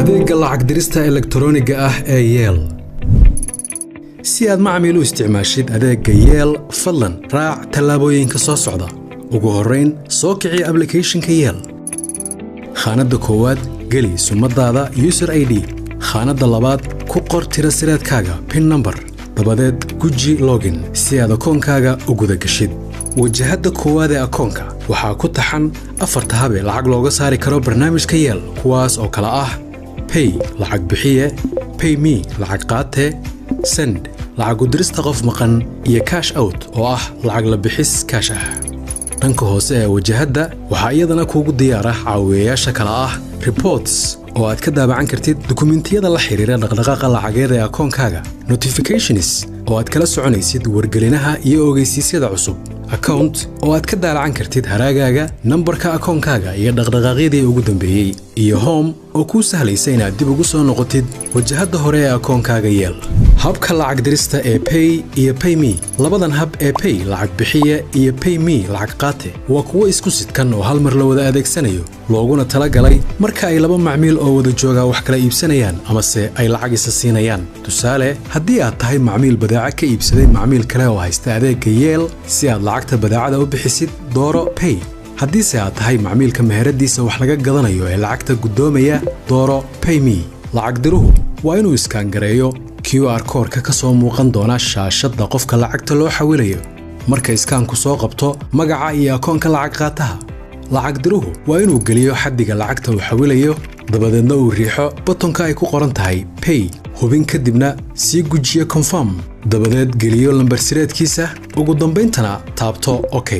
adeegga lacag dirista elektarooniga ah ee Yeel. Si aad macmiil u isticmaashid adeegga Yeel, fadlan raac tallaabooyinka soo socda. ugu horeyn, soo kici application-ka Yeel. Khaanada koowaad, geli sumadaada user ID. Khaanada labaad, ku qor tirasireedkaaga PIN number. dabadeed guji login si aad akoonkaaga u guda gashid. wajahada koowaad ee akoonka waxaa ku taxan 4 hab ee lacag looga saari karo barnaamijka Yeel, kuwaas oo kala ah Pay lacag bixiye, Pay Me lacag qaate, Send lacag u dirista qof maqan, iyo Cash Out oo ah lacag la bixis cash ah. dhanka hoose ee wajahada waxaa iyadana kuugu diyaar ah caawiyeyaasha kala ah Reports oo aad ka daabacan kartid dukumentiyada la xiriira dhaqdhaqaaqa lacageed ee akoonkaaga, Notifications oo aad kala soconaysid wargelinaha iyo ogeysiisyada cusub, Account oo aad ka daalacan kartid haraagaaga, nambarka akoonkaaga iyo dhaqdhaqaaqyadii ugu dambeeyay, iyo Home oo kuu sahlaysa inaad dib ugu soo noqotid wajahada hore ee akoonkaaga Yeel. habka lacag dirista ee Pay iyo Pay Me, labadan hab ee Pay lacag bixiye iyo Pay Me lacag qaate waa kuwo isku sidkan oo hal mar la wada adeegsanayo, looguna talagalay marka ay laba macmiil oo wada jooga wax kala iibsanayaan ama se ay lacag isa siinayaan. tusaale, haddii aad tahay macmiil badeeco ka iibsaday macmiil kale oo haysta adeegga Yeel, si aad lacagta badeecada u bixisid, dooro Pay. haddii se aad tahay macmiilka meheradiisa wax laga gadanayo ee lacagta gudoomaya, dooro Pay Me. lacag diruhu waa inuu iskaan gareeyo QR code ka soo muuqan doona shaashada qofka lacagta loo xawilayo. marka iskaanku soo qabto magaca iyo akoonka lacag qaataha, lacag diruhu waa inuu geliyo xaddiga lacagta uu xawilayo, dabadeedna uu riixo buttonka ay ku qoran tahay Pay. hubin kadibna sii gujiyo Confirm, dabadeed geliyo lambar sireedkiisa, ugu dambayntana taabto OK.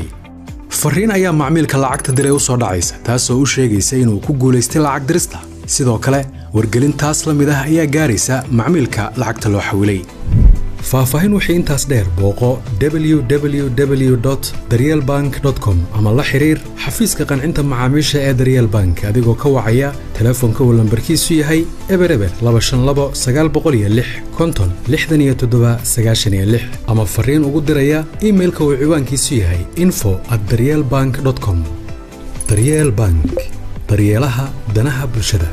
fariin ayaa macmiilka lacagta diray u soo dhacaysa, taasoo u sheegaysa inuu ku guuleystay lacag dirista. sidoo kale, wargelintaas la mid ah ayaa gaaraysa macmiilka lacagta loo xawilay. faahfaahin wixii intaas dheer booqo www.daryelbank.com ama la xiriir xafiiska qancinta macaamiisha ee Daryeel Bank adigoo ka wacaya telefoonka uu lambarkiisu yahay 252 ama fariin ugu diraya emailka uu ciwaankiisu yahay info@daryelbank.com. Daryeel Bank, daryeelaha danaha bulshada.